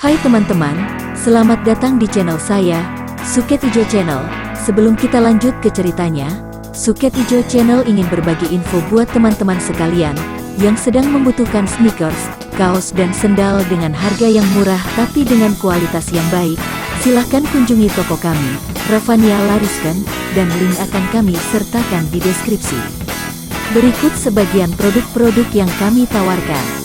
Hai teman-teman, selamat datang di channel saya, Suket Ijo Channel. Sebelum kita lanjut ke ceritanya, Suket Ijo Channel ingin berbagi info buat teman-teman sekalian yang sedang membutuhkan sneakers, kaos dan sendal dengan harga yang murah tapi dengan kualitas yang baik. Silahkan kunjungi toko kami, Ravania Lariskan, dan link akan kami sertakan di deskripsi. Berikut sebagian produk-produk yang kami tawarkan.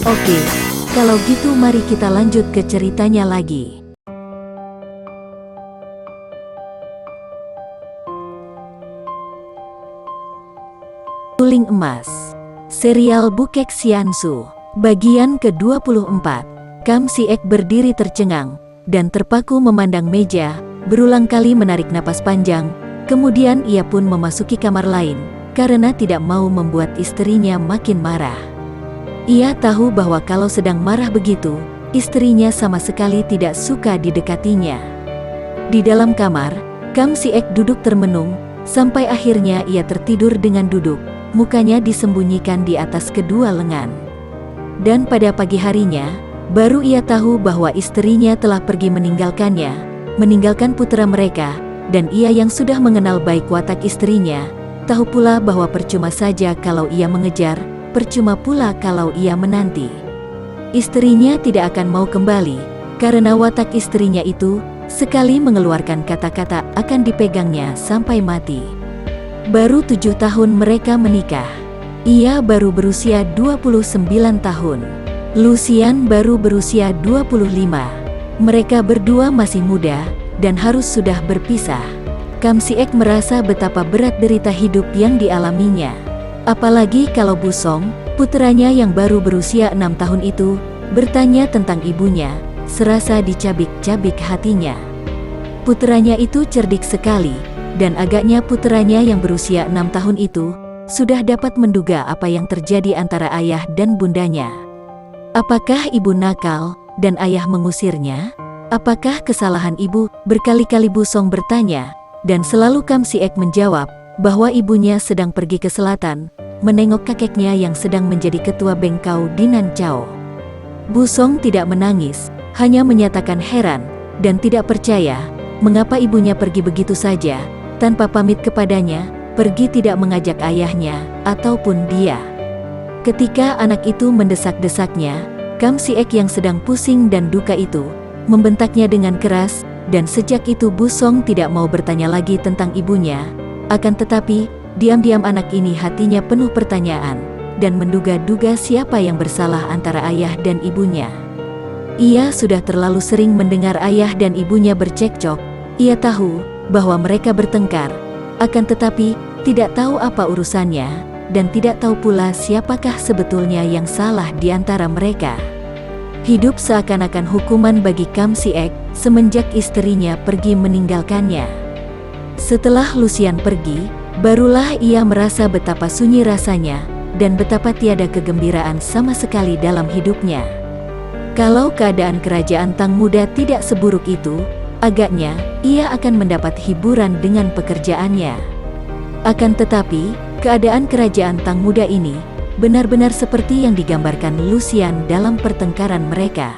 Oke, kalau gitu mari kita lanjut ke ceritanya lagi. Suling Emas, serial Bukek Xiansu, bagian ke-24. Kam Si-ek berdiri tercengang dan terpaku memandang meja, berulang kali menarik napas panjang, kemudian ia pun memasuki kamar lain, karena tidak mau membuat istrinya makin marah. Ia tahu bahwa kalau sedang marah begitu, istrinya sama sekali tidak suka didekatinya. Di dalam kamar, Kam Si-ek duduk termenung, sampai akhirnya ia tertidur dengan duduk, mukanya disembunyikan di atas kedua lengan. Dan pada pagi harinya, baru ia tahu bahwa istrinya telah pergi meninggalkannya, meninggalkan putra mereka, dan ia yang sudah mengenal baik watak istrinya, tahu pula bahwa percuma saja kalau ia mengejar, percuma pula kalau ia menanti. Istrinya tidak akan mau kembali, karena watak istrinya itu, sekali mengeluarkan kata-kata akan dipegangnya sampai mati. Baru 7 tahun mereka menikah. Ia baru berusia 29 tahun. Lucian baru berusia 25. Mereka berdua masih muda, dan harus sudah berpisah. Kam Si-ek merasa betapa berat derita hidup yang dialaminya. Apalagi kalau Bu Song, puteranya yang baru berusia 6 tahun itu, bertanya tentang ibunya, serasa dicabik-cabik hatinya. Puteranya itu cerdik sekali, dan agaknya puteranya yang berusia 6 tahun itu, sudah dapat menduga apa yang terjadi antara ayah dan bundanya. Apakah ibu nakal, dan ayah mengusirnya? Apakah kesalahan ibu? Berkali-kali Bu Song bertanya, dan selalu Kam Si-ek menjawab, bahwa ibunya sedang pergi ke selatan, menengok kakeknya yang sedang menjadi ketua bengkau di Nanchao. Bu Song tidak menangis, hanya menyatakan heran, dan tidak percaya, mengapa ibunya pergi begitu saja, tanpa pamit kepadanya, pergi tidak mengajak ayahnya, ataupun dia. Ketika anak itu mendesak-desaknya, Kam Si-ek yang sedang pusing dan duka itu, membentaknya dengan keras, dan sejak itu Bu Song tidak mau bertanya lagi tentang ibunya. Akan tetapi, diam-diam anak ini hatinya penuh pertanyaan, dan menduga-duga siapa yang bersalah antara ayah dan ibunya. Ia sudah terlalu sering mendengar ayah dan ibunya bercekcok. Ia tahu bahwa mereka bertengkar, akan tetapi tidak tahu apa urusannya, dan tidak tahu pula siapakah sebetulnya yang salah di antara mereka. Hidup seakan-akan hukuman bagi Kam Si-ek semenjak istrinya pergi meninggalkannya. Setelah Lucian pergi, barulah ia merasa betapa sunyi rasanya, dan betapa tiada kegembiraan sama sekali dalam hidupnya. Kalau keadaan kerajaan Tang Muda tidak seburuk itu, agaknya ia akan mendapat hiburan dengan pekerjaannya. Akan tetapi, keadaan kerajaan Tang Muda ini, benar-benar seperti yang digambarkan Lucian dalam pertengkaran mereka.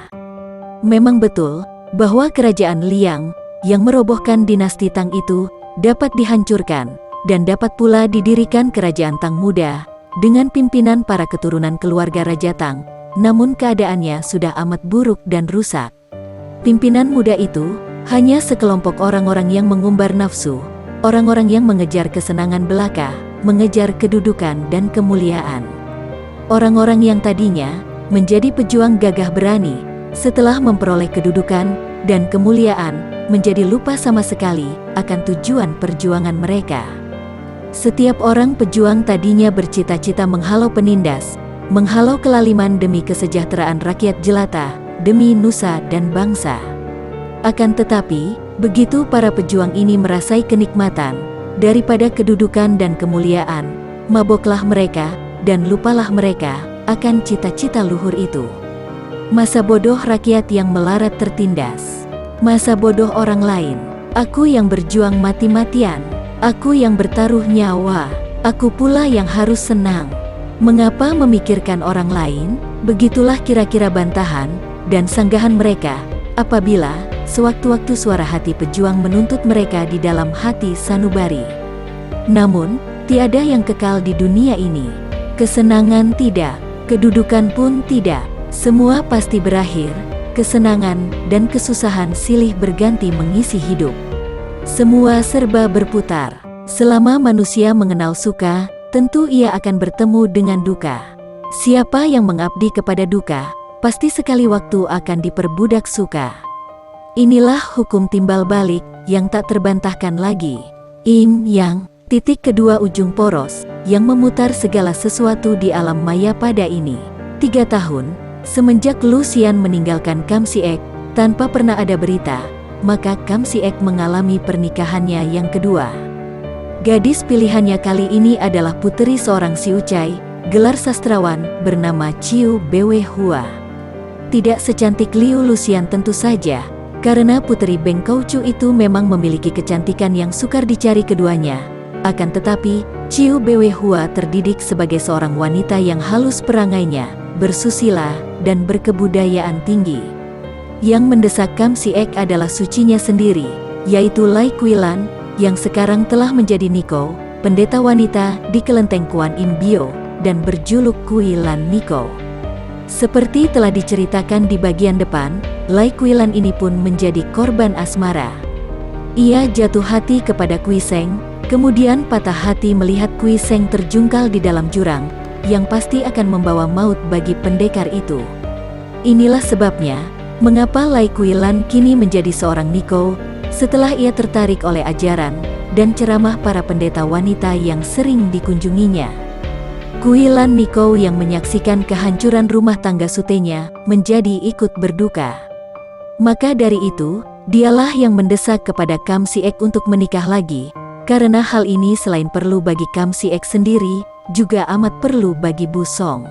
Memang betul, bahwa kerajaan Liang, yang merobohkan dinasti Tang itu, dapat dihancurkan, dan dapat pula didirikan kerajaan Tang Muda, dengan pimpinan para keturunan keluarga Raja Tang, namun keadaannya sudah amat buruk dan rusak. Pimpinan muda itu, hanya sekelompok orang-orang yang mengumbar nafsu, orang-orang yang mengejar kesenangan belaka, mengejar kedudukan dan kemuliaan. Orang-orang yang tadinya, menjadi pejuang gagah berani, setelah memperoleh kedudukan dan kemuliaan, menjadi lupa sama sekali akan tujuan perjuangan mereka. Setiap orang pejuang tadinya bercita-cita menghalau penindas, menghalau kelaliman demi kesejahteraan rakyat jelata, demi nusa dan bangsa. Akan tetapi, begitu para pejuang ini merasai kenikmatan, daripada kedudukan dan kemuliaan, maboklah mereka, dan lupalah mereka akan cita-cita luhur itu. Masa bodoh rakyat yang melarat tertindas. Masa bodoh orang lain. Aku yang berjuang mati-matian. Aku yang bertaruh nyawa. Aku pula yang harus senang. Mengapa memikirkan orang lain? Begitulah kira-kira bantahan dan sanggahan mereka apabila sewaktu-waktu suara hati pejuang menuntut mereka di dalam hati sanubari. Namun, tiada yang kekal di dunia ini. Kesenangan tidak, kedudukan pun tidak. Semua pasti berakhir. Kesenangan dan kesusahan silih berganti mengisi hidup. Semua serba berputar. Selama manusia mengenal suka, tentu ia akan bertemu dengan duka. Siapa yang mengabdi kepada duka, pasti sekali waktu akan diperbudak suka. Inilah hukum timbal balik yang tak terbantahkan lagi. Yang, kedua ujung poros, yang memutar segala sesuatu di alam maya pada ini. 3 tahun, semenjak Lucian meninggalkan Kamsiek, tanpa pernah ada berita, maka Kamsiek mengalami pernikahannya yang kedua. Gadis pilihannya kali ini adalah puteri seorang si Ucai, gelar sastrawan, bernama Ciu Bwe Hua. Tidak secantik Liu Lucian tentu saja, karena puteri Beng Koucu itu memang memiliki kecantikan yang sukar dicari keduanya. Akan tetapi, Ciu Bwe Hua terdidik sebagai seorang wanita yang halus perangainya, bersusila, dan berkebudayaan tinggi. Yang mendesak Kamsiek adalah sucinya sendiri, yaitu Lai Quilan, yang sekarang telah menjadi Niko, pendeta wanita di kelenteng Kuan Im Bio, dan berjuluk Quilan Niko. Seperti telah diceritakan di bagian depan, Lai Quilan ini pun menjadi korban asmara. Ia jatuh hati kepada Kui Seng, kemudian patah hati melihat Kui Seng terjungkal di dalam jurang, yang pasti akan membawa maut bagi pendekar itu. Inilah sebabnya, mengapa Lai Quilan kini menjadi seorang Niko, setelah ia tertarik oleh ajaran dan ceramah para pendeta wanita yang sering dikunjunginya. Quilan Niko yang menyaksikan kehancuran rumah tangga sutenya menjadi ikut berduka. Maka dari itu, dialah yang mendesak kepada Kamsiek untuk menikah lagi, karena hal ini selain perlu bagi Kamsiek sendiri, juga amat perlu bagi Bu Song.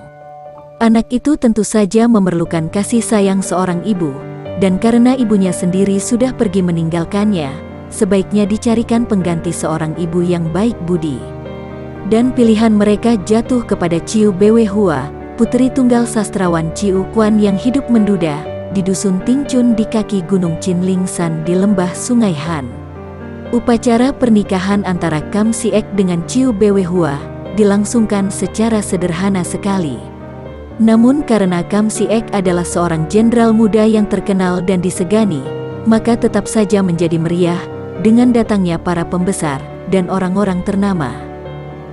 Anak itu tentu saja memerlukan kasih sayang seorang ibu, dan karena ibunya sendiri sudah pergi meninggalkannya, sebaiknya dicarikan pengganti seorang ibu yang baik budi. Dan pilihan mereka jatuh kepada Ciu Bwe Hua, puteri tunggal sastrawan Ciu Kuan yang hidup menduda di dusun Tingchun di kaki Gunung Chinling San di lembah Sungai Han. Upacara pernikahan antara Kamsiek dengan Ciu Bwe Hua dilangsungkan secara sederhana sekali. Namun karena Kamsiek adalah seorang jenderal muda yang terkenal dan disegani, maka tetap saja menjadi meriah dengan datangnya para pembesar dan orang-orang ternama.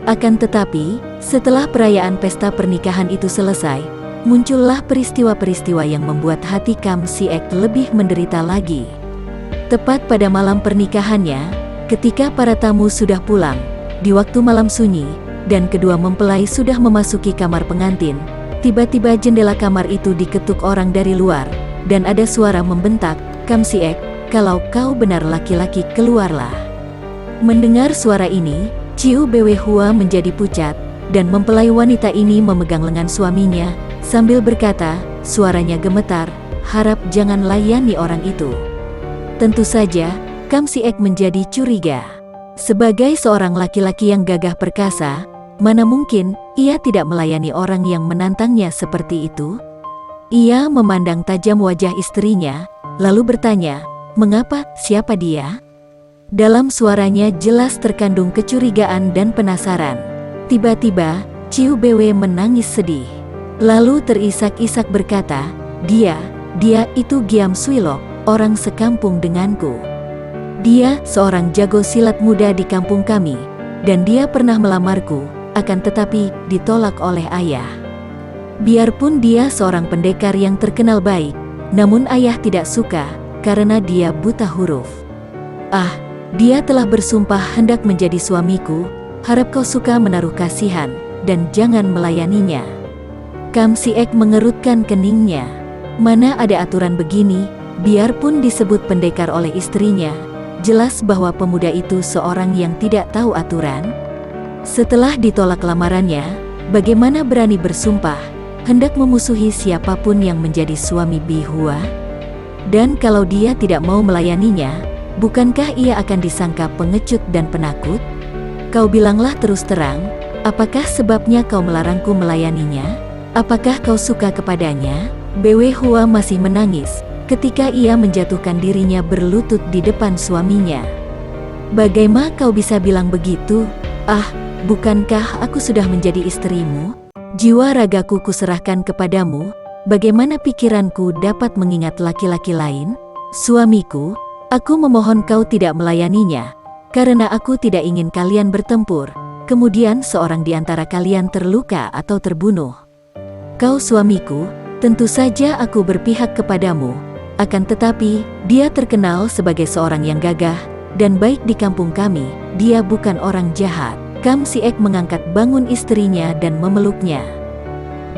Akan tetapi, setelah perayaan pesta pernikahan itu selesai, muncullah peristiwa-peristiwa yang membuat hati Kamsiek lebih menderita lagi. Tepat pada malam pernikahannya, ketika para tamu sudah pulang, di waktu malam sunyi, dan kedua mempelai sudah memasuki kamar pengantin, tiba-tiba jendela kamar itu diketuk orang dari luar, dan ada suara membentak, "Kamsiek, kalau kau benar laki-laki keluarlah." Mendengar suara ini, Ciu Bwe Hua menjadi pucat, dan mempelai wanita ini memegang lengan suaminya, sambil berkata, suaranya gemetar, "Harap jangan layani orang itu." Tentu saja, Kamsiek menjadi curiga. Sebagai seorang laki-laki yang gagah perkasa, mana mungkin ia tidak melayani orang yang menantangnya seperti itu? Ia memandang tajam wajah istrinya, lalu bertanya, "Mengapa? Siapa dia?" Dalam suaranya jelas terkandung kecurigaan dan penasaran. Tiba-tiba, Ciu Bwe menangis sedih. Lalu terisak-isak berkata, Dia itu Giam Suilok, orang sekampung denganku. Dia seorang jago silat muda di kampung kami, dan dia pernah melamarku, akan tetapi ditolak oleh ayah. Biarpun dia seorang pendekar yang terkenal baik, namun ayah tidak suka, karena dia buta huruf. Dia telah bersumpah hendak menjadi suamiku, harap kau suka menaruh kasihan, dan jangan melayaninya. Kamsiek mengerutkan keningnya. Mana ada aturan begini, biarpun disebut pendekar oleh istrinya, jelas bahwa pemuda itu seorang yang tidak tahu aturan. Setelah ditolak lamarannya, bagaimana berani bersumpah hendak memusuhi siapapun yang menjadi suami Bihua? Dan kalau dia tidak mau melayaninya, bukankah ia akan disangka pengecut dan penakut? Kau bilanglah terus terang, apakah sebabnya kau melarangku melayaninya? Apakah kau suka kepadanya? Bwe Hua masih menangis ketika ia menjatuhkan dirinya berlutut di depan suaminya. Bagaimana kau bisa bilang begitu? Ah, bukankah aku sudah menjadi istrimu? Jiwa ragaku kuserahkan kepadamu, bagaimana pikiranku dapat mengingat laki-laki lain? Suamiku, aku memohon kau tidak melayaninya, karena aku tidak ingin kalian bertempur, kemudian seorang di antara kalian terluka atau terbunuh. Kau suamiku, tentu saja aku berpihak kepadamu, akan tetapi, dia terkenal sebagai seorang yang gagah, dan baik di kampung kami, dia bukan orang jahat. Kam Si-ek mengangkat bangun istrinya dan memeluknya.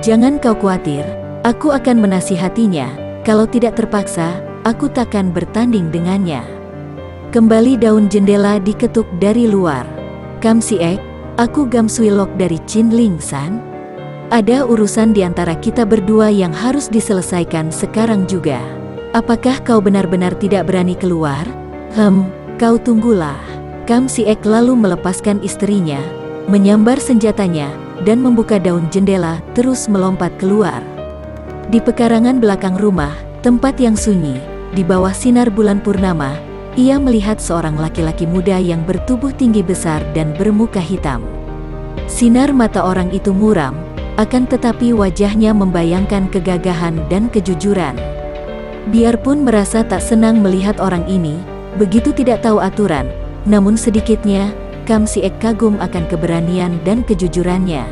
Jangan kau khawatir, aku akan menasihatinya, kalau tidak terpaksa, aku takkan bertanding dengannya. Kembali daun jendela diketuk dari luar. Kam Si-ek, aku Gam Suilok dari Chin Ling San. Ada urusan di antara kita berdua yang harus diselesaikan sekarang juga. Apakah kau benar-benar tidak berani keluar? Kau tunggulah. Kam Si-ek lalu melepaskan istrinya, menyambar senjatanya, dan membuka daun jendela terus melompat keluar. Di pekarangan belakang rumah, tempat yang sunyi, di bawah sinar bulan purnama, ia melihat seorang laki-laki muda yang bertubuh tinggi besar dan bermuka hitam. Sinar mata orang itu muram, akan tetapi wajahnya membayangkan kegagahan dan kejujuran. Biarpun merasa tak senang melihat orang ini, begitu tidak tahu aturan, namun sedikitnya, Kam Si-ek kagum akan keberanian dan kejujurannya.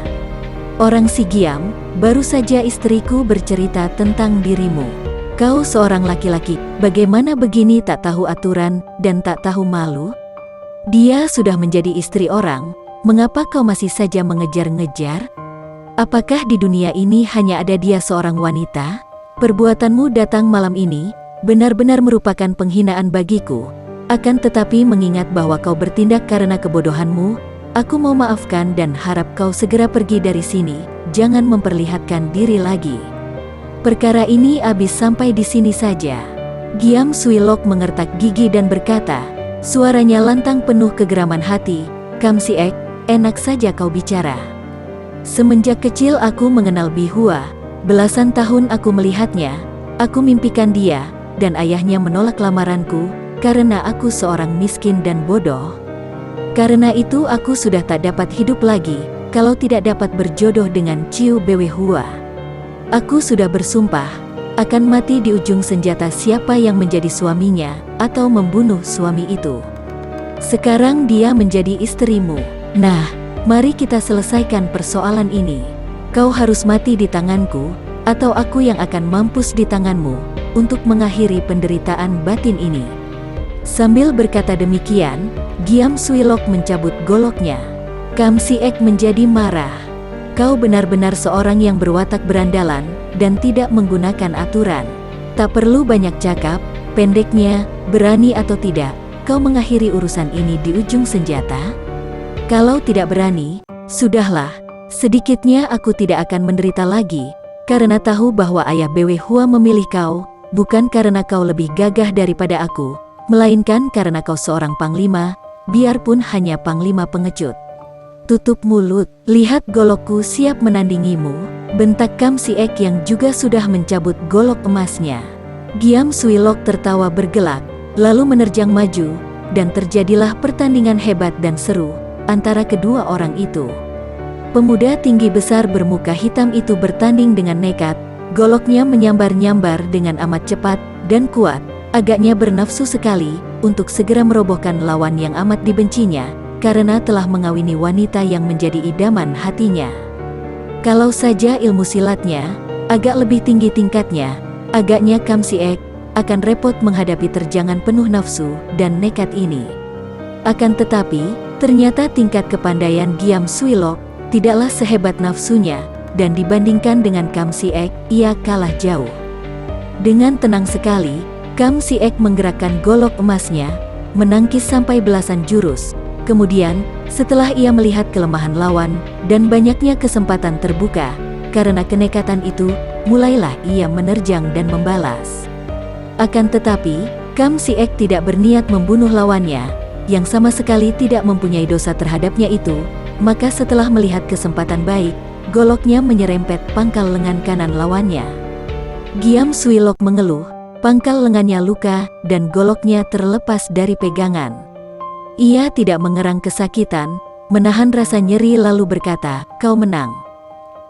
Orang si Giam, baru saja istriku bercerita tentang dirimu. Kau seorang laki-laki, bagaimana begini tak tahu aturan dan tak tahu malu? Dia sudah menjadi istri orang, mengapa kau masih saja mengejar-ngejar? Apakah di dunia ini hanya ada dia seorang wanita? Perbuatanmu datang malam ini, benar-benar merupakan penghinaan bagiku. Akan tetapi mengingat bahwa kau bertindak karena kebodohanmu, aku mau maafkan dan harap kau segera pergi dari sini, jangan memperlihatkan diri lagi. Perkara ini habis sampai di sini saja. Giam Suilok mengertak gigi dan berkata, suaranya lantang penuh kegeraman hati, Kam Si-ek, enak saja kau bicara. Semenjak kecil aku mengenal Bihua. Belasan tahun aku melihatnya, aku mimpikan dia, dan ayahnya menolak lamaranku, karena aku seorang miskin dan bodoh. Karena itu aku sudah tak dapat hidup lagi, kalau tidak dapat berjodoh dengan Ciu Bwe Hua. Aku sudah bersumpah, akan mati di ujung senjata siapa yang menjadi suaminya, atau membunuh suami itu. Sekarang dia menjadi istrimu. Nah, mari kita selesaikan persoalan ini. Kau harus mati di tanganku, atau aku yang akan mampus di tanganmu, untuk mengakhiri penderitaan batin ini. Sambil berkata demikian, Giam Suilok mencabut goloknya. Kam Si-ek menjadi marah. Kau benar-benar seorang yang berwatak berandalan, dan tidak menggunakan aturan. Tak perlu banyak cakap, pendeknya, berani atau tidak, kau mengakhiri urusan ini di ujung senjata? Kalau tidak berani, sudahlah. Sedikitnya aku tidak akan menderita lagi, karena tahu bahwa ayah Bwe Hua memilih kau, bukan karena kau lebih gagah daripada aku, melainkan karena kau seorang panglima, biarpun hanya panglima pengecut. Tutup mulut, lihat golokku siap menandingimu, bentak Kam Si-ek yang juga sudah mencabut golok emasnya. Giam Suilok tertawa bergelak, lalu menerjang maju, dan terjadilah pertandingan hebat dan seru antara kedua orang itu. Pemuda tinggi besar bermuka hitam itu bertanding dengan nekat, goloknya menyambar-nyambar dengan amat cepat dan kuat, agaknya bernafsu sekali untuk segera merobohkan lawan yang amat dibencinya, karena telah mengawini wanita yang menjadi idaman hatinya. Kalau saja ilmu silatnya agak lebih tinggi tingkatnya, agaknya Kam Si-ek akan repot menghadapi terjangan penuh nafsu dan nekat ini. Akan tetapi, ternyata tingkat kepandaian Giam Suilok tidaklah sehebat nafsunya, dan dibandingkan dengan Kam Si-ek, ia kalah jauh. Dengan tenang sekali, Kam Si-ek menggerakkan golok emasnya, menangkis sampai belasan jurus. Kemudian, setelah ia melihat kelemahan lawan, dan banyaknya kesempatan terbuka, karena kenekatan itu, mulailah ia menerjang dan membalas. Akan tetapi, Kam Si-ek tidak berniat membunuh lawannya, yang sama sekali tidak mempunyai dosa terhadapnya itu, maka setelah melihat kesempatan baik, goloknya menyerempet pangkal lengan kanan lawannya. Giam Suilok mengeluh, pangkal lengannya luka dan goloknya terlepas dari pegangan. Ia tidak mengerang kesakitan, menahan rasa nyeri lalu berkata, "Kau menang."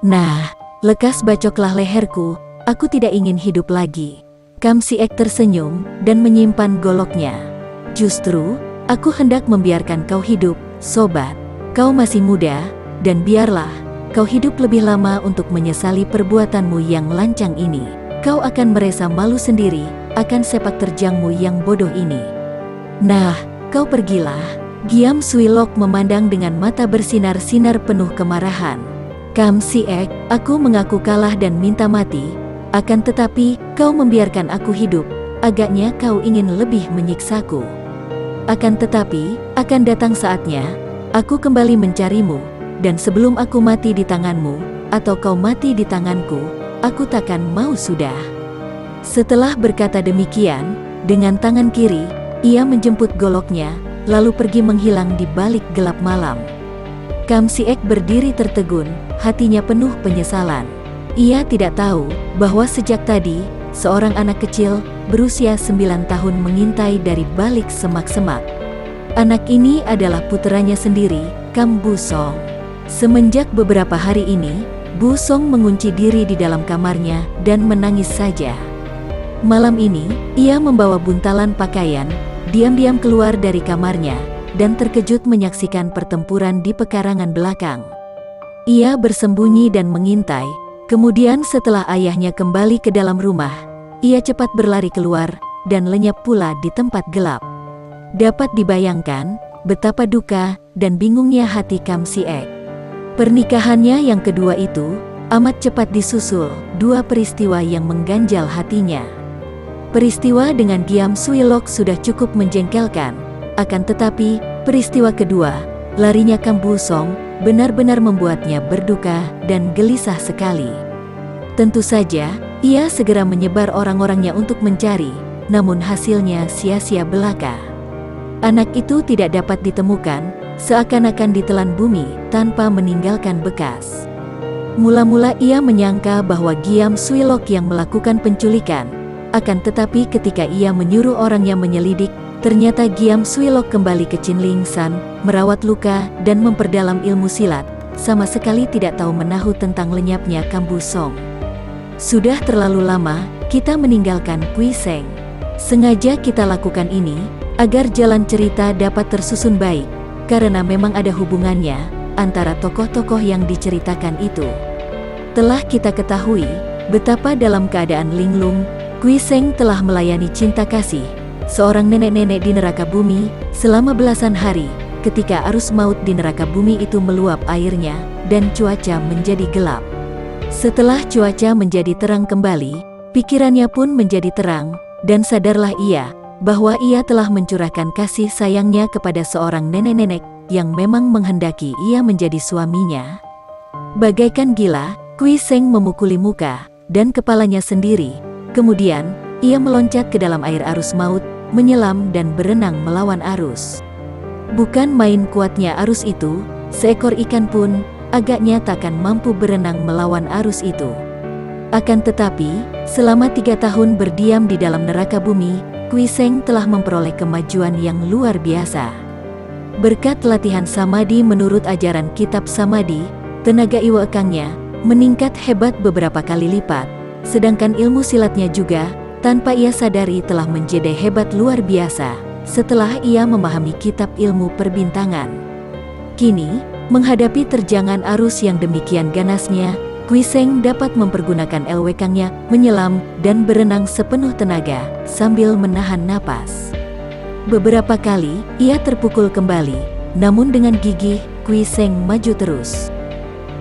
"Nah, lekas bacoklah leherku, aku tidak ingin hidup lagi." Kam Si-ek tersenyum dan menyimpan goloknya. "Justru, aku hendak membiarkan kau hidup, sobat. Kau masih muda, dan biarlah kau hidup lebih lama untuk menyesali perbuatanmu yang lancang ini. Kau akan merasa malu sendiri akan sepak terjangmu yang bodoh ini. Nah, kau pergilah." Giam Suilok memandang dengan mata bersinar-sinar penuh kemarahan. "Kam Si-ek, aku mengaku kalah dan minta mati. Akan tetapi, kau membiarkan aku hidup, agaknya kau ingin lebih menyiksaku. Akan tetapi, akan datang saatnya, aku kembali mencarimu, dan sebelum aku mati di tanganmu, atau kau mati di tanganku, aku takkan mau sudah." Setelah berkata demikian, dengan tangan kiri, ia menjemput goloknya, lalu pergi menghilang di balik gelap malam. Kam Si-ek berdiri tertegun, hatinya penuh penyesalan. Ia tidak tahu bahwa sejak tadi, seorang anak kecil berusia 9 tahun mengintai dari balik semak-semak. Anak ini adalah puteranya sendiri, Kam Bu Song. Semenjak beberapa hari ini, Bu Song mengunci diri di dalam kamarnya dan menangis saja. Malam ini, ia membawa buntalan pakaian, diam-diam keluar dari kamarnya, dan terkejut menyaksikan pertempuran di pekarangan belakang. Ia bersembunyi dan mengintai. Kemudian setelah ayahnya kembali ke dalam rumah, ia cepat berlari keluar, dan lenyap pula di tempat gelap. Dapat dibayangkan betapa duka dan bingungnya hati Kam Si-ek. Pernikahannya yang kedua itu amat cepat disusul dua peristiwa yang mengganjal hatinya. Peristiwa dengan Giam Suilok sudah cukup menjengkelkan, akan tetapi peristiwa kedua, larinya Kam Bu Song, benar-benar membuatnya berduka dan gelisah sekali. Tentu saja, ia segera menyebar orang-orangnya untuk mencari, namun hasilnya sia-sia belaka. Anak itu tidak dapat ditemukan, seakan-akan ditelan bumi tanpa meninggalkan bekas. Mula-mula ia menyangka bahwa Giam Suilok yang melakukan penculikan, akan tetapi ketika ia menyuruh orangnya menyelidik, ternyata Giam Suilok kembali ke Chinling San, merawat luka dan memperdalam ilmu silat, sama sekali tidak tahu menahu tentang lenyapnya Kam Bu Song. Sudah terlalu lama kita meninggalkan Pui Seng. Sengaja kita lakukan ini agar jalan cerita dapat tersusun baik, karena memang ada hubungannya antara tokoh-tokoh yang diceritakan itu. Telah kita ketahui betapa dalam keadaan linglung, Pui Seng telah melayani cinta kasih seorang nenek-nenek di neraka bumi selama belasan hari, ketika arus maut di neraka bumi itu meluap airnya dan cuaca menjadi gelap. Setelah cuaca menjadi terang kembali, pikirannya pun menjadi terang, dan sadarlah ia bahwa ia telah mencurahkan kasih sayangnya kepada seorang nenek-nenek yang memang menghendaki ia menjadi suaminya. Bagaikan gila, Pui Seng memukuli muka dan kepalanya sendiri. Kemudian, ia meloncat ke dalam air arus maut, menyelam dan berenang melawan arus. Bukan main kuatnya arus itu, seekor ikan pun agaknya takkan mampu berenang melawan arus itu. Akan tetapi, selama 3 tahun berdiam di dalam neraka bumi, Pui Seng telah memperoleh kemajuan yang luar biasa. Berkat latihan samadhi menurut ajaran kitab samadhi, tenaga Iwa Ekangnya meningkat hebat beberapa kali lipat, sedangkan ilmu silatnya juga, tanpa ia sadari telah menjadi hebat luar biasa, setelah ia memahami kitab ilmu perbintangan. Kini, menghadapi terjangan arus yang demikian ganasnya, Pui Seng dapat mempergunakan LW-Kangnya, menyelam dan berenang sepenuh tenaga, sambil menahan napas. Beberapa kali, ia terpukul kembali, namun dengan gigih, Pui Seng maju terus.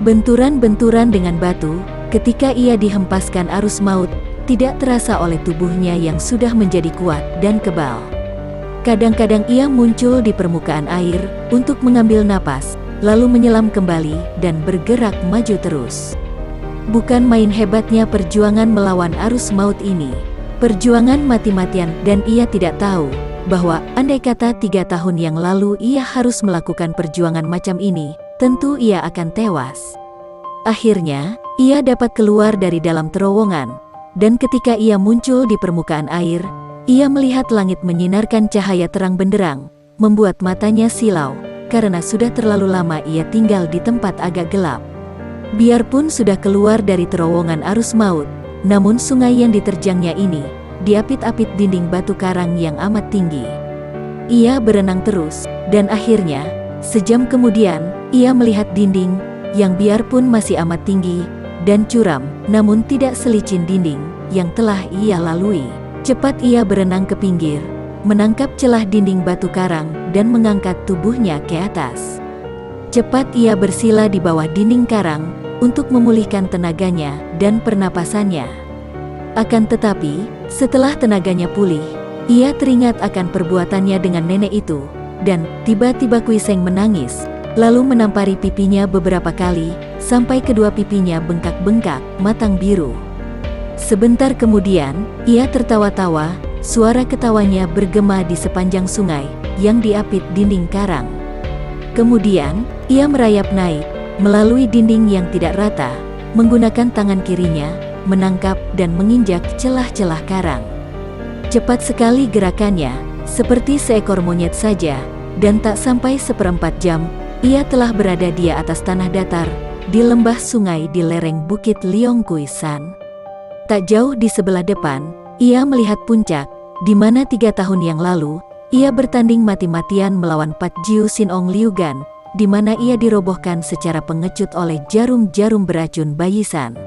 Benturan-benturan dengan batu, ketika ia dihempaskan arus maut, tidak terasa oleh tubuhnya yang sudah menjadi kuat dan kebal. Kadang-kadang ia muncul di permukaan air, untuk mengambil napas, lalu menyelam kembali dan bergerak maju terus. Bukan main hebatnya perjuangan melawan arus maut ini. Perjuangan mati-matian dan ia tidak tahu bahwa andai kata 3 tahun yang lalu ia harus melakukan perjuangan macam ini, tentu ia akan tewas. Akhirnya, ia dapat keluar dari dalam terowongan, dan ketika ia muncul di permukaan air, ia melihat langit menyinarkan cahaya terang benderang, membuat matanya silau, karena sudah terlalu lama ia tinggal di tempat agak gelap. Biarpun sudah keluar dari terowongan arus maut, namun sungai yang diterjangnya ini diapit-apit dinding batu karang yang amat tinggi. Ia berenang terus, dan akhirnya, sejam kemudian, ia melihat dinding yang biarpun masih amat tinggi dan curam, namun tidak selicin dinding yang telah ia lalui. Cepat ia berenang ke pinggir, menangkap celah dinding batu karang dan mengangkat tubuhnya ke atas. Cepat ia bersila di bawah dinding karang untuk memulihkan tenaganya dan pernapasannya. Akan tetapi, setelah tenaganya pulih, ia teringat akan perbuatannya dengan nenek itu, dan tiba-tiba Kui Seng menangis, lalu menampari pipinya beberapa kali, sampai kedua pipinya bengkak-bengkak, matang biru. Sebentar kemudian, ia tertawa-tawa, suara ketawanya bergema di sepanjang sungai, yang diapit dinding karang. Kemudian, ia merayap naik, melalui dinding yang tidak rata, menggunakan tangan kirinya, menangkap dan menginjak celah-celah karang. Cepat sekali gerakannya, seperti seekor monyet saja, dan tak sampai seperempat jam, ia telah berada di atas tanah datar, di lembah sungai di lereng bukit Liong Kui San. Tak jauh di sebelah depan, ia melihat puncak, di mana 3 tahun yang lalu, ia bertanding mati-matian melawan Pat Jiu Sin Ong Liu Gan, di mana ia dirobohkan secara pengecut oleh jarum-jarum beracun Bayisan.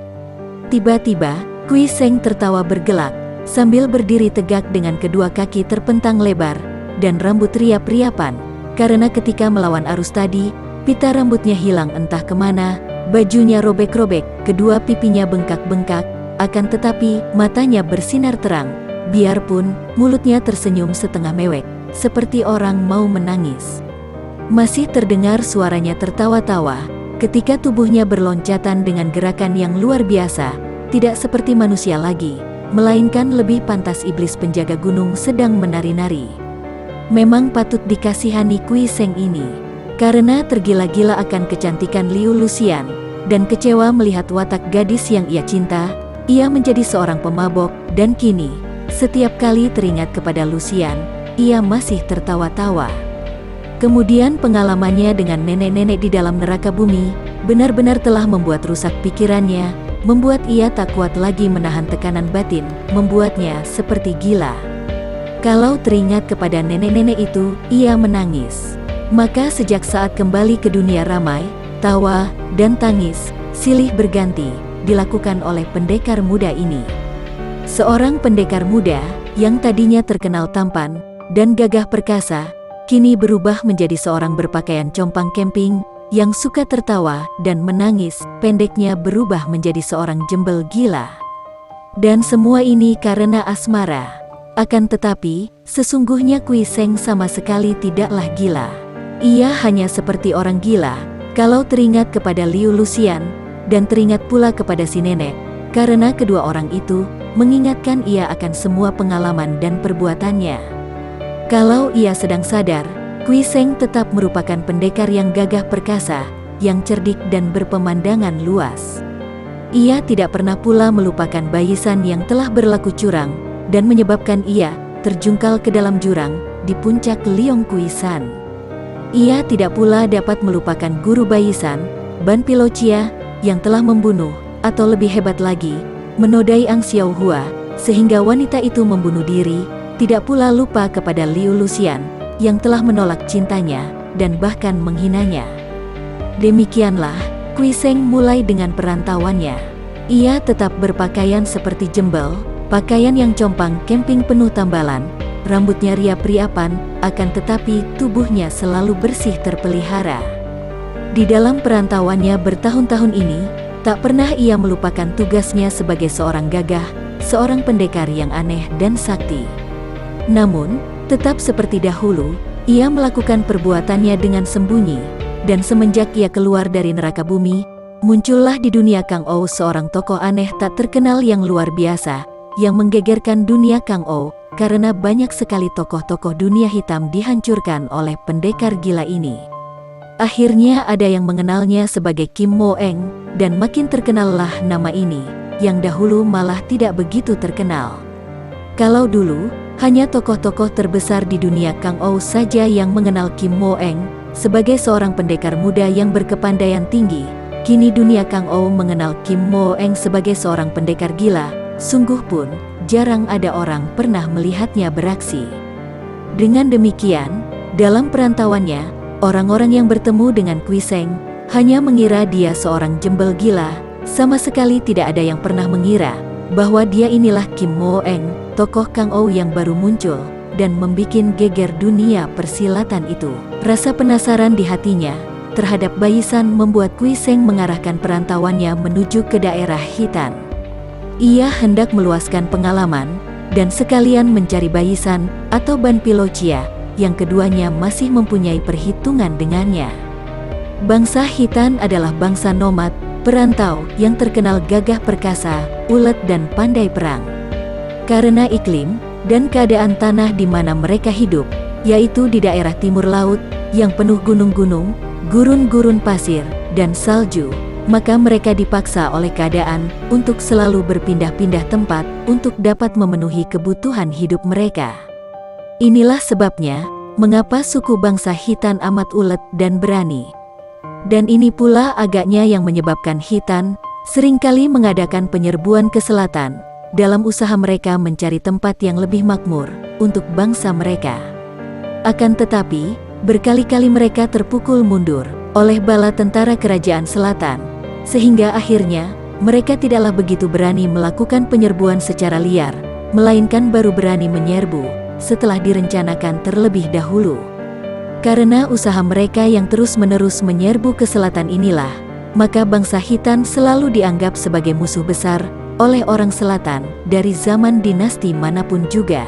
Tiba-tiba, Kui Seng tertawa bergelak, sambil berdiri tegak dengan kedua kaki terpentang lebar, dan rambut riap-riapan, karena ketika melawan arus tadi, pita rambutnya hilang entah kemana, bajunya robek-robek, kedua pipinya bengkak-bengkak, akan tetapi matanya bersinar terang, biarpun mulutnya tersenyum setengah mewek, seperti orang mau menangis. Masih terdengar suaranya tertawa-tawa, ketika tubuhnya berloncatan dengan gerakan yang luar biasa, tidak seperti manusia lagi, melainkan lebih pantas iblis penjaga gunung sedang menari-nari. Memang patut dikasihani Kui Seng ini, karena tergila-gila akan kecantikan Liu Luxian, dan kecewa melihat watak gadis yang ia cinta, ia menjadi seorang pemabok, dan kini, setiap kali teringat kepada Luxian, ia masih tertawa-tawa. Kemudian pengalamannya dengan nenek-nenek di dalam neraka bumi, benar-benar telah membuat rusak pikirannya, membuat ia tak kuat lagi menahan tekanan batin, membuatnya seperti gila. Kalau teringat kepada nenek-nenek itu, ia menangis. Maka sejak saat kembali ke dunia ramai, tawa, dan tangis, silih berganti, dilakukan oleh pendekar muda ini. Seorang pendekar muda, yang tadinya terkenal tampan, dan gagah perkasa, kini berubah menjadi seorang berpakaian compang camping, yang suka tertawa dan menangis, pendeknya berubah menjadi seorang jembel gila. Dan semua ini karena asmara. Akan tetapi, sesungguhnya Kui Seng sama sekali tidaklah gila. Ia hanya seperti orang gila, kalau teringat kepada Liu Luxian, dan teringat pula kepada si nenek, karena kedua orang itu, mengingatkan ia akan semua pengalaman dan perbuatannya. Kalau ia sedang sadar, Kui Seng tetap merupakan pendekar yang gagah perkasa, yang cerdik dan berpemandangan luas. Ia tidak pernah pula melupakan Bayisan yang telah berlaku curang, dan menyebabkan ia terjungkal ke dalam jurang, di puncak Liong Kui San. Ia tidak pula dapat melupakan guru Bayisan, Ban Pilocia, yang telah membunuh, atau lebih hebat lagi, menodai Ang Xiao Hua, sehingga wanita itu membunuh diri. Tidak pula lupa kepada Liu Luxian, yang telah menolak cintanya, dan bahkan menghinanya. Demikianlah, Kui Seng mulai dengan perantauannya. Ia tetap berpakaian seperti jembel, pakaian yang compang camping penuh tambalan, rambutnya riap-riapan, akan tetapi tubuhnya selalu bersih terpelihara. Di dalam perantauannya bertahun-tahun ini, tak pernah ia melupakan tugasnya sebagai seorang gagah, seorang pendekar yang aneh dan sakti. Namun, tetap seperti dahulu, ia melakukan perbuatannya dengan sembunyi, dan semenjak ia keluar dari neraka bumi, muncullah di dunia Kang Ou seorang tokoh aneh tak terkenal yang luar biasa, yang menggegerkan dunia Kang-Oh, karena banyak sekali tokoh-tokoh dunia hitam dihancurkan oleh pendekar gila ini. Akhirnya ada yang mengenalnya sebagai Kim Mo-eng, dan makin terkenallah nama ini, yang dahulu malah tidak begitu terkenal. Kalau dulu, hanya tokoh-tokoh terbesar di dunia Kang-Oh saja yang mengenal Kim Mo-eng sebagai seorang pendekar muda yang berkepandaian tinggi. Kini dunia Kang-Oh mengenal Kim Mo-eng sebagai seorang pendekar gila. Sungguh pun, jarang ada orang pernah melihatnya beraksi. Dengan demikian, dalam perantauannya, orang-orang yang bertemu dengan Kui Seng hanya mengira dia seorang jembel gila. Sama sekali tidak ada yang pernah mengira bahwa dia inilah Kim Mo-eng, tokoh Kang-Oh yang baru muncul dan membikin geger dunia persilatan itu. Rasa penasaran di hatinya terhadap Baisan membuat Kui Seng mengarahkan perantauannya menuju ke daerah Hitan. Ia hendak meluaskan pengalaman dan sekalian mencari Baisan atau Ban Pilocia, yang keduanya masih mempunyai perhitungan dengannya. Bangsa Hitan adalah bangsa nomad, perantau yang terkenal gagah perkasa, ulet dan pandai perang. Karena iklim dan keadaan tanah di mana mereka hidup, yaitu di daerah timur laut yang penuh gunung-gunung, gurun-gurun pasir, dan salju, maka mereka dipaksa oleh keadaan untuk selalu berpindah-pindah tempat untuk dapat memenuhi kebutuhan hidup mereka. Inilah sebabnya mengapa suku bangsa Hitan amat ulet dan berani. Dan ini pula agaknya yang menyebabkan Hitan seringkali mengadakan penyerbuan ke selatan dalam usaha mereka mencari tempat yang lebih makmur untuk bangsa mereka. Akan tetapi, berkali-kali mereka terpukul mundur oleh bala tentara kerajaan selatan, sehingga akhirnya mereka tidaklah begitu berani melakukan penyerbuan secara liar, melainkan baru berani menyerbu setelah direncanakan terlebih dahulu. Karena usaha mereka yang terus-menerus menyerbu ke selatan inilah, maka bangsa Hitan selalu dianggap sebagai musuh besar oleh orang selatan dari zaman dinasti manapun juga.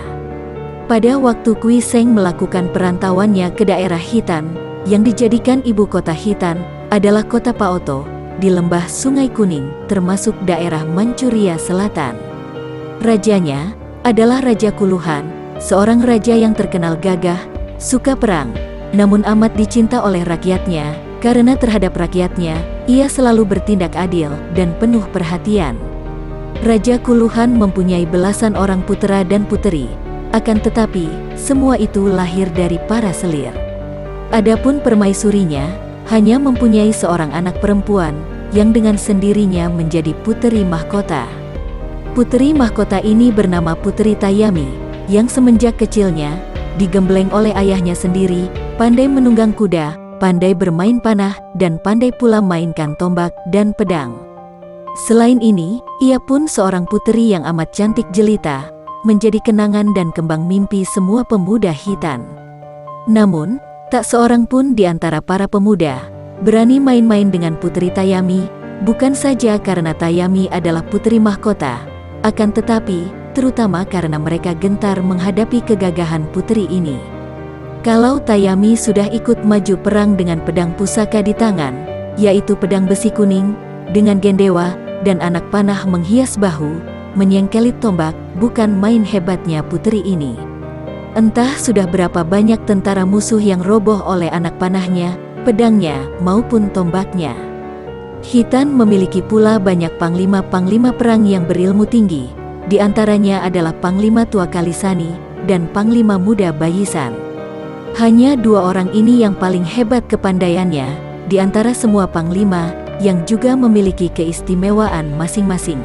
Pada waktu Kui Seng melakukan perantauannya ke daerah Hitan, yang dijadikan ibu kota Hitan adalah kota Paoto, di lembah Sungai Kuning, termasuk daerah Manchuria Selatan. Rajanya adalah Raja Kuluhan, seorang raja yang terkenal gagah, suka perang, namun amat dicinta oleh rakyatnya. Karena terhadap rakyatnya, ia selalu bertindak adil dan penuh perhatian. Raja Kuluhan mempunyai belasan orang putera dan puteri, akan tetapi semua itu lahir dari para selir. Adapun permaisurinya hanya mempunyai seorang anak perempuan yang dengan sendirinya menjadi puteri mahkota. Puteri mahkota ini bernama Puteri Tayami, yang semenjak kecilnya digembleng oleh ayahnya sendiri, pandai menunggang kuda, pandai bermain panah, dan pandai pula mainkan tombak dan pedang. Selain ini, ia pun seorang puteri yang amat cantik jelita, menjadi kenangan dan kembang mimpi semua pemuda Hitan. Namun, tak seorang pun di antara para pemuda berani main-main dengan Puteri Tayami, bukan saja karena Tayami adalah puteri mahkota, akan tetapi terutama karena mereka gentar menghadapi kegagahan puteri ini. Kalau Tayami sudah ikut maju perang dengan pedang pusaka di tangan, yaitu pedang besi kuning, dengan gendewa, dan anak panah menghias bahu, menyengkelit tombak, bukan main hebatnya puteri ini. Entah sudah berapa banyak tentara musuh yang roboh oleh anak panahnya, pedangnya, maupun tombaknya. Hitan memiliki pula banyak panglima-panglima perang yang berilmu tinggi, di antaranya adalah Panglima Tua Kalisani dan Panglima Muda Baisan. Hanya dua orang ini yang paling hebat kepandaiannya di antara semua panglima yang juga memiliki keistimewaan masing-masing.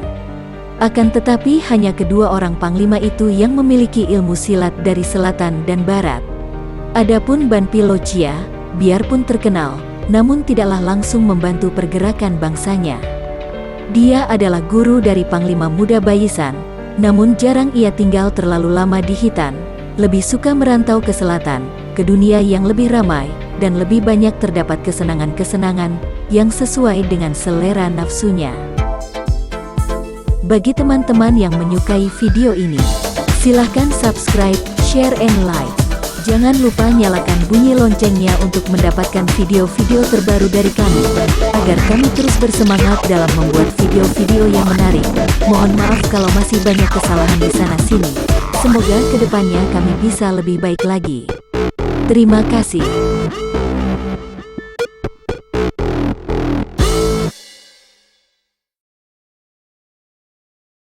Akan tetapi hanya kedua orang panglima itu yang memiliki ilmu silat dari selatan dan barat. Adapun Ban Pilocia, biarpun terkenal, namun tidaklah langsung membantu pergerakan bangsanya. Dia adalah guru dari Panglima Muda Baisan, namun jarang ia tinggal terlalu lama di Hitan, lebih suka merantau ke selatan, ke dunia yang lebih ramai, dan lebih banyak terdapat kesenangan-kesenangan yang sesuai dengan selera nafsunya. Bagi teman-teman yang menyukai video ini, silahkan subscribe, share, and like. Jangan lupa nyalakan bunyi loncengnya untuk mendapatkan video-video terbaru dari kami, agar kami terus bersemangat dalam membuat video-video yang menarik. Mohon maaf kalau masih banyak kesalahan di sana-sini. Semoga kedepannya kami bisa lebih baik lagi. Terima kasih.